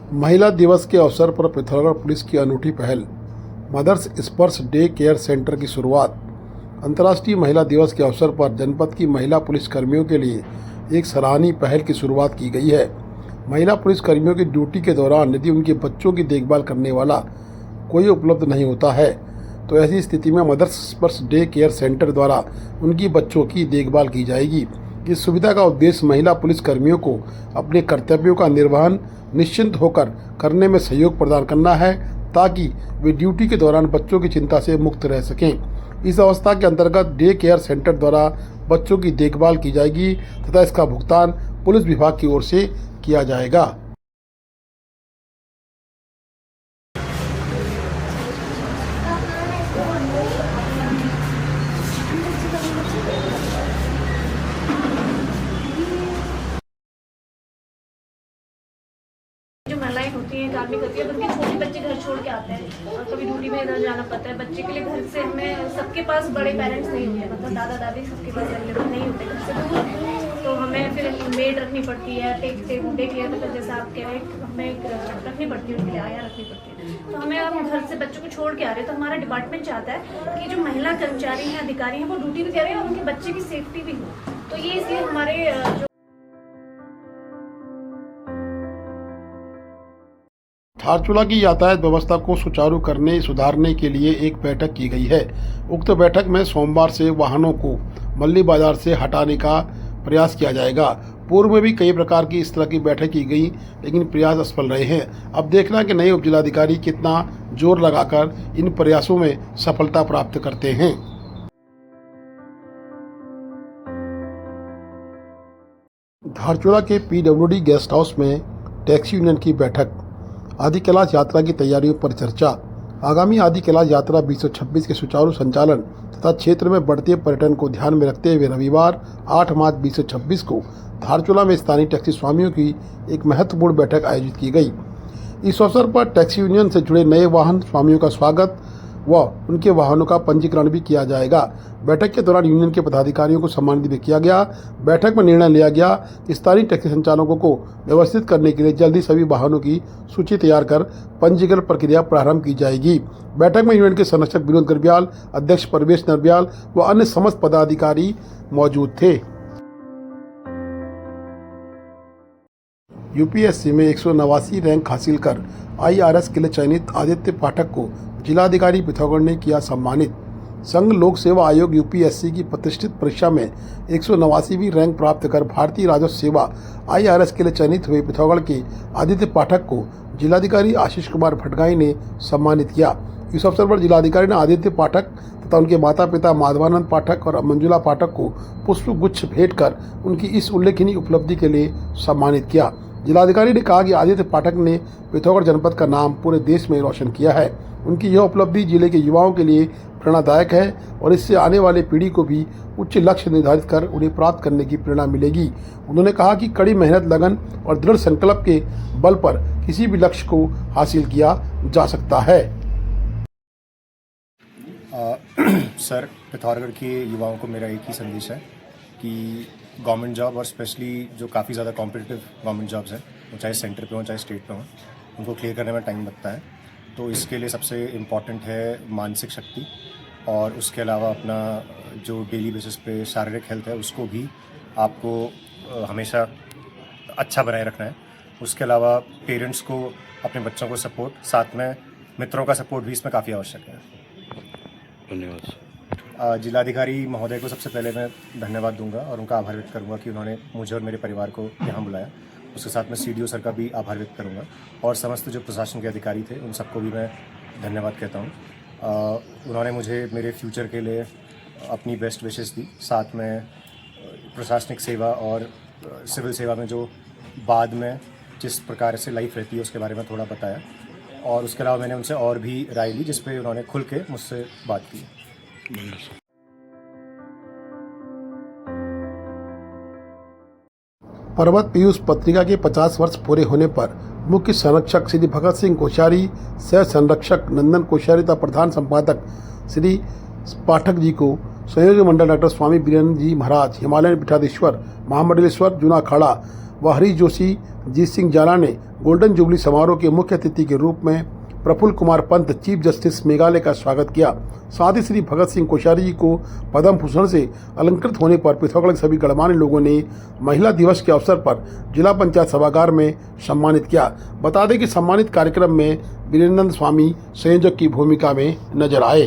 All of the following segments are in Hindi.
महिला दिवस के अवसर पर पिथौरागढ़ पुलिस की अनूठी पहल, मदर्स स्पर्श डे केयर सेंटर की शुरुआत। अंतर्राष्ट्रीय महिला दिवस के अवसर पर जनपद की महिला पुलिस कर्मियों के लिए एक सराहनीय पहल की शुरुआत की गई है। महिला पुलिस कर्मियों की ड्यूटी के दौरान यदि उनके बच्चों की देखभाल करने वाला कोई उपलब्ध नहीं होता है तो ऐसी स्थिति में मदर्स स्पर्श डे केयर सेंटर द्वारा उनकी बच्चों की देखभाल की जाएगी। इस सुविधा का उद्देश्य महिला पुलिस कर्मियों को अपने कर्तव्यों का निर्वहन निश्चिंत होकर करने में सहयोग प्रदान करना है, ताकि वे ड्यूटी के दौरान बच्चों की चिंता से मुक्त रह सकें। इस अवस्था के अंतर्गत डे केयर सेंटर द्वारा बच्चों की देखभाल की जाएगी तथा इसका भुगतान पुलिस विभाग की ओर से किया जाएगा। जो महिलाएं होती हैं, कार्मिक होती है, उनके छोटे बच्चे घर छोड़ के आते हैं और कभी ड्यूटी में इधर जाना पड़ता है। बच्चे के लिए घर से हमें सबके पास बड़े पेरेंट्स नहीं होते, मतलब दादा दादी सबके पास अवेलेबल नहीं होते घर से दूर, तो हमें फिर मेड रखनी पड़ती है। टेक केयर मतलब जैसे आप कह रहे हैं, हमें रखनी पड़ती है, उनके लिए आया रखनी पड़ती है। तो हमें अब घर से बच्चों को छोड़ के आ रहे हैं, तो हमारा डिपार्टमेंट चाहता है कि जो महिला कर्मचारी हैं, अधिकारी हैं, वो ड्यूटी भी करें और उनके बच्चे की सेफ्टी भी हो। तो ये इसलिए हमारे जो धारचूला की यातायात व्यवस्था को सुधारने के लिए एक बैठक की गई है। उक्त बैठक में सोमवार से वाहनों को मल्ली बाजार से हटाने का प्रयास किया जाएगा। पूर्व में भी कई प्रकार की इस तरह की बैठक की गई, लेकिन प्रयास असफल रहे हैं। अब देखना कि नए उपजिलाधिकारी कितना जोर लगाकर इन प्रयासों में सफलता प्राप्त करते हैं। धारचूला के PWD गेस्ट हाउस में टैक्सी यूनियन की बैठक, आदि कैलाश यात्रा की तैयारियों पर चर्चा। आगामी आदि कैलाश यात्रा 2026 के सुचारू संचालन तथा क्षेत्र में बढ़ते पर्यटन को ध्यान में रखते हुए रविवार 8 मार्च 2026 को धारचूला में स्थानीय टैक्सी स्वामियों की एक महत्वपूर्ण बैठक आयोजित की गई। इस अवसर पर टैक्सी यूनियन से जुड़े नए वाहन स्वामियों का स्वागत व उनके वाहनों का पंजीकरण भी किया जाएगा। बैठक के दौरान यूनियन के पदाधिकारियों को सम्मानित भी किया गया। बैठक में निर्णय लिया गया कि स्थानीय टैक्सी संचालकों को व्यवस्थित करने के लिए जल्दी सभी वाहनों की सूची तैयार कर पंजीकरण प्रक्रिया प्रारंभ की जाएगी। बैठक में यूनियन के संरक्षक विनोद गर्ब्याल, अध्यक्ष परवेश नरब्याल व अन्य समस्त पदाधिकारी मौजूद थे। यूपीएससी में 189 रैंक हासिल कर IRS के लिए चयनित आदित्य पाठक को जिलाधिकारी पिथौरागढ़ ने किया सम्मानित। संघ लोक सेवा आयोग यूपीएससी की प्रतिष्ठित परीक्षा में 189वीं रैंक प्राप्त कर भारतीय राजस्व सेवा IRS के लिए चयनित हुए पिथौरागढ़ के आदित्य पाठक को जिलाधिकारी आशीष कुमार भटगाई ने सम्मानित किया। इस अवसर पर जिलाधिकारी ने आदित्य पाठक तथा उनके माता पिता माधवानंद पाठक और मंजुला पाठक को पुष्प गुच्छ भेंट कर उनकी इस उल्लेखनीय उपलब्धि के लिए सम्मानित किया। जिलाधिकारी ने कहा कि आदित्य पाठक ने पिथौरागढ़ जनपद का नाम पूरे देश में रोशन किया है। उनकी यह उपलब्धि जिले के युवाओं के लिए प्रेरणादायक है और इससे आने वाले पीढ़ी को भी उच्च लक्ष्य निर्धारित कर उन्हें प्राप्त करने की प्रेरणा मिलेगी। उन्होंने कहा कि कड़ी मेहनत, लगन और दृढ़ संकल्प के बल पर किसी भी लक्ष्य को हासिल किया जा सकता है। सर, पिथौरागढ़ के युवाओं को मेरा एक ही संदेश है कि गवर्नमेंट जॉब और स्पेशली जो काफ़ी ज़्यादा कॉम्पिटिटिव गवर्नमेंट जॉब्स हैं, वो चाहे सेंटर पे हों चाहे स्टेट पे हों, उनको क्लियर करने में टाइम लगता है। तो इसके लिए सबसे इम्पॉर्टेंट है मानसिक शक्ति, और उसके अलावा अपना जो डेली बेसिस पे शारीरिक हेल्थ है उसको भी आपको हमेशा अच्छा बनाए रखना है। उसके अलावा पेरेंट्स को अपने बच्चों को सपोर्ट, साथ में मित्रों का सपोर्ट भी इसमें काफ़ी आवश्यक है। धन्यवाद। जिलाधिकारी महोदय को सबसे पहले मैं धन्यवाद दूंगा और उनका आभार व्यक्त करूंगा कि उन्होंने मुझे और मेरे परिवार को यहाँ बुलाया। उसके साथ में CDO सर का भी आभार व्यक्त करूंगा और समस्त जो प्रशासन के अधिकारी थे उन सबको भी मैं धन्यवाद कहता हूँ। उन्होंने मुझे मेरे फ्यूचर के लिए अपनी बेस्ट विशेस दी, साथ में प्रशासनिक सेवा और सिविल सेवा में जो बाद में जिस प्रकार से लाइफ रहती है उसके बारे में थोड़ा बताया, और उसके अलावा मैंने उनसे और भी राय ली जिस पे उन्होंने खुल के मुझसे बात की। पर्वत पीयूष पत्रिका के 50 वर्ष पूरे होने पर मुख्य संरक्षक श्री भगत सिंह कोश्यारी, सह संरक्षक नंदन कोश्यारी तथा प्रधान संपादक श्री पाठक जी को संयोजक मंडल डॉक्टर स्वामी बीरेंद्र जी महाराज, हिमालयन पीठाधीश्वर महामंडलेश्वर जूना अखाड़ा व हरीश जोशी, जीत सिंह जाला ने गोल्डन जुबली समारोह के मुख्य अतिथि के रूप में प्रफुल्ल कुमार पंत चीफ जस्टिस मेघालय का स्वागत किया। साथ ही श्री भगत सिंह कोश्यारी जी को पद्म भूषण से अलंकृत होने पर पिथौरागढ़ के सभी गणमान्य लोगों ने महिला दिवस के अवसर पर जिला पंचायत सभागार में सम्मानित किया। बता दें कि सम्मानित कार्यक्रम में वीरेंद्र स्वामी संयोजक की भूमिका में नजर आए।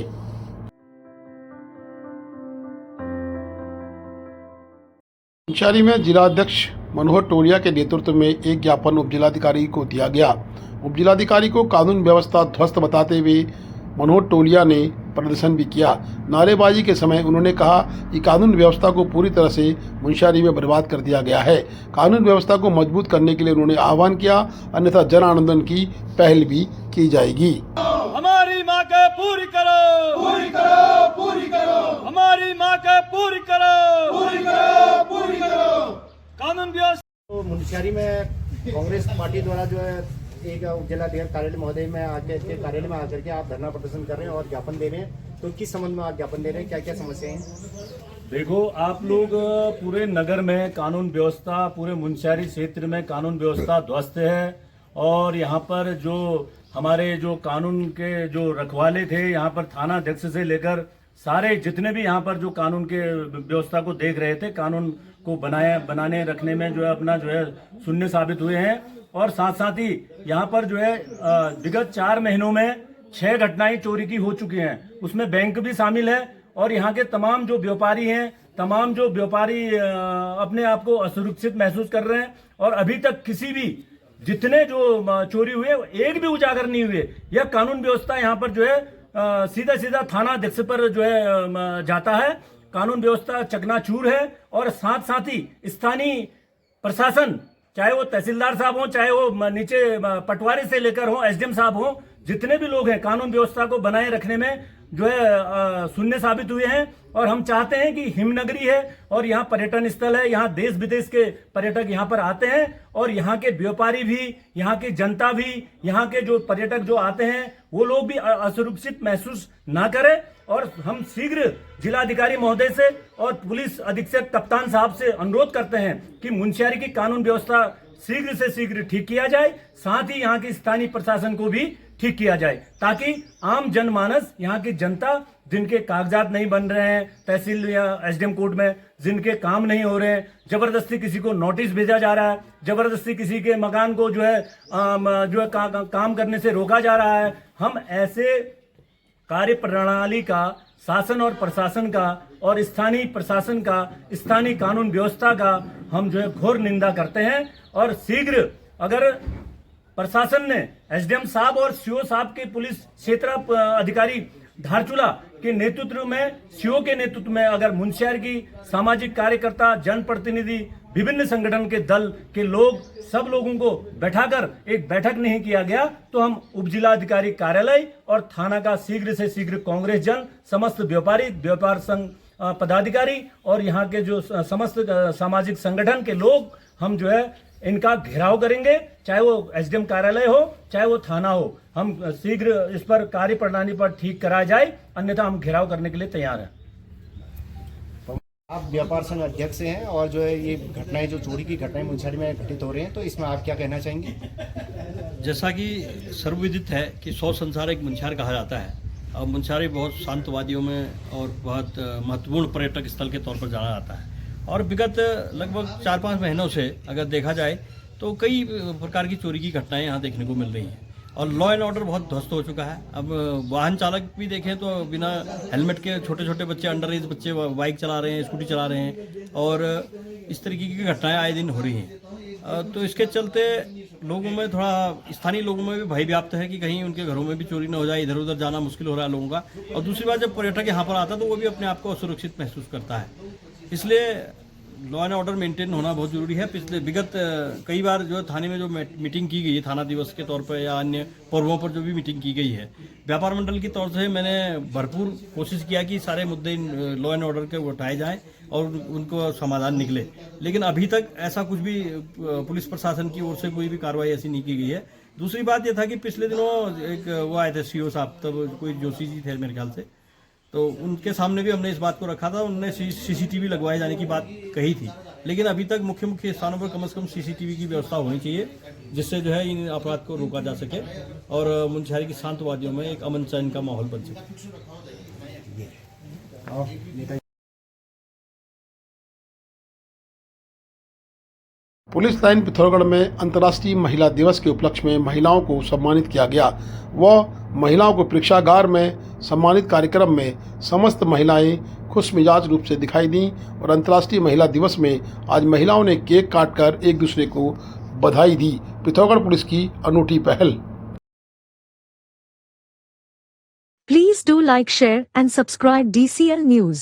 मुंशियारी में जिलाध्यक्ष मनोहर टोलिया के नेतृत्व में एक ज्ञापन उप जिलाधिकारी को दिया गया। उप जिलाधिकारी को कानून व्यवस्था ध्वस्त बताते हुए मनोहर टोलिया ने प्रदर्शन भी किया। नारेबाजी के समय उन्होंने कहा कि कानून व्यवस्था को पूरी तरह से मुंशियारी में बर्बाद कर दिया गया है। कानून व्यवस्था को मजबूत करने के लिए उन्होंने आह्वान किया, अन्यथा जन आंदोलन की पहल भी की जाएगी। हमारी मांगे पूरी करो, पूरी करो, पूरी करो। हमारी मांगे पूरी करो, पूरी करो, पूरी करो। कानून व्यवस्था तो मुंशियारी में कांग्रेस पार्टी द्वारा जो है एक जिलाधिकारी कार्यालय महोदय में आके के कार्यालय में आकर के आप धरना प्रदर्शन कर रहे हैं और ज्ञापन दे रहे हैं, तो किस संबंध में आप ज्ञापन दे रहे हैं, क्या क्या समस्याएं हैं? देखो, आप लोग पूरे नगर में कानून व्यवस्था, पूरे मुंशियारी क्षेत्र में कानून व्यवस्था ध्वस्त है और यहाँ पर जो हमारे जो कानून के जो रखवाले थे, यहाँ पर थाना अध्यक्ष से लेकर सारे जितने भी यहाँ पर जो कानून के व्यवस्था को देख रहे थे, कानून को बनाने रखने में जो है अपना जो है शून्य साबित हुए हैं। और साथ साथ ही यहाँ पर जो है विगत 4 महीनों में 6 घटनाएं चोरी की हो चुकी हैं, उसमें बैंक भी शामिल है। और यहाँ के तमाम जो व्यापारी हैं, तमाम जो व्यापारी अपने आप को असुरक्षित महसूस कर रहे हैं और अभी तक किसी भी जितने जो चोरी हुए एक भी उजागर नहीं हुए। यह कानून व्यवस्था यहाँ पर जो है सीधा सीधा थाना अध्यक्ष पर जो है जाता है। कानून व्यवस्था चकनाचूर है और साथ साथ ही स्थानीय प्रशासन, चाहे वो तहसीलदार साहब हो, चाहे वो नीचे पटवारी से लेकर हो, एसडीएम साहब हो, जितने भी लोग हैं कानून व्यवस्था को बनाए रखने में जो है शून्य साबित हुए हैं। और हम चाहते हैं कि हिमनगरी है और यहाँ पर्यटन स्थल है, यहाँ देश विदेश के पर्यटक यहाँ पर आते हैं और यहाँ के व्यापारी भी, यहाँ की जनता भी, यहाँ के जो पर्यटक जो आते हैं वो लोग भी असुरक्षित महसूस ना करें। और हम शीघ्र जिलाधिकारी महोदय से और पुलिस अधीक्षक कप्तान साहब से अनुरोध करते हैं कि मुंशियारी की कानून व्यवस्था शीघ्र से शीघ्र ठीक किया जाए, साथ ही यहाँ की स्थानीय प्रशासन को भी ठीक किया जाए, ताकि आम जनमानस, यहाँ की जनता जिनके कागजात नहीं बन रहे हैं तहसील या एसडीएम कोर्ट में, जिनके काम नहीं हो रहे हैं, जबरदस्ती किसी को नोटिस भेजा जा रहा है, जबरदस्ती किसी के मकान को जो है काम करने से रोका जा रहा है। हम ऐसे कार्य प्रणाली का, शासन और प्रशासन का और स्थानीय प्रशासन का, स्थानीय कानून व्यवस्था का हम जो है घोर निंदा करते हैं। और शीघ्र अगर प्रशासन ने एसडीएम साहब और सीओ साहब के पुलिस क्षेत्र अधिकारी धारचूला के नेतृत्व में, सीओ के नेतृत्व में अगर मुंशियारी की सामाजिक कार्यकर्ता, जनप्रतिनिधि, विभिन्न संगठन के दल के लोग, सब लोगों को बैठाकर एक बैठक नहीं किया गया, तो हम उप जिलाधिकारी कार्यालय और थाना का शीघ्र से शीघ्र कांग्रेस जन, समस्त व्यापारी, व्यापार संघ पदाधिकारी और यहाँ के जो समस्त सामाजिक संगठन के लोग हम जो है इनका घेराव करेंगे, चाहे वो एसडीएम कार्यालय हो, चाहे वो थाना हो। हम शीघ्र इस पर कार्य प्रणाली पर ठीक कराया जाए, अन्यथा हम घेराव करने के लिए तैयार हैं। आप व्यापार संघ अध्यक्ष हैं और जो है ये घटनाएं, जो चोरी की घटनाएं मुंशियारी में घटित हो रही हैं, तो इसमें आप क्या कहना चाहेंगे? जैसा कि सर्वविदित है कि 100 संसार एक मुंशियार कहा जाता है और मुंशियारी बहुत शांतवादियों में और बहुत महत्वपूर्ण पर्यटक स्थल के तौर पर जाना जाता है। और विगत लगभग 4-5 महीनों से अगर देखा जाए तो कई प्रकार की चोरी की घटनाएं यहाँ देखने को मिल रही हैं और लॉ एंड ऑर्डर बहुत ध्वस्त हो चुका है। अब वाहन चालक भी देखें तो बिना हेलमेट के छोटे छोटे बच्चे, अंडर एज बच्चे बाइक चला रहे हैं, स्कूटी चला रहे हैं और इस तरीके की घटनाएं आए दिन हो रही हैं। तो इसके चलते लोगों में, थोड़ा स्थानीय लोगों में भी भय व्याप्त है कि कहीं उनके घरों में भी चोरी न हो जाए, इधर उधर जाना मुश्किल हो रहा है लोगों का। और दूसरी बात, जब पर्यटक यहाँ पर आता है तो वो भी अपने आप को असुरक्षित महसूस करता है। इसलिए लॉ एंड ऑर्डर मेंटेन होना बहुत जरूरी है। पिछले विगत कई बार जो थाने में जो मीटिंग की गई है थाना दिवस के तौर पर या अन्य पर्वों पर जो भी मीटिंग की गई है, व्यापार मंडल की तौर से मैंने भरपूर कोशिश किया कि सारे मुद्दे लॉ एंड ऑर्डर के उठाए जाएं और उनको समाधान निकले, लेकिन अभी तक ऐसा कुछ भी पुलिस प्रशासन की ओर से कोई भी कार्रवाई ऐसी नहीं की गई है। दूसरी बात यह था कि पिछले दिनों एक वो आए थे सीओ साहब, तब कोई जोशी जी थे मेरे ख्याल से, तो उनके सामने भी हमने इस बात को रखा था, उन्होंने सीसीटीवी लगवाए जाने की बात कही थी, लेकिन अभी तक मुख्य मुख्य स्थानों पर कम से कम सीसीटीवी की व्यवस्था होनी चाहिए, जिससे जो है इन अपराध को रोका जा सके और मुनस्यारी की शांत वादियों में एक अमन चैन का माहौल बन सके। पुलिस लाइन पिथौरागढ़ में अंतर्राष्ट्रीय महिला दिवस के उपलक्ष्य में महिलाओं को सम्मानित किया गया। वह महिलाओं को परीक्षागार में सम्मानित कार्यक्रम में समस्त महिलाएं खुश मिजाज रूप से दिखाई दी और अंतर्राष्ट्रीय महिला दिवस में आज महिलाओं ने केक काटकर एक दूसरे को बधाई दी। पिथौरागढ़ पुलिस की अनूठी पहल। Please do like, share and subscribe DCL News.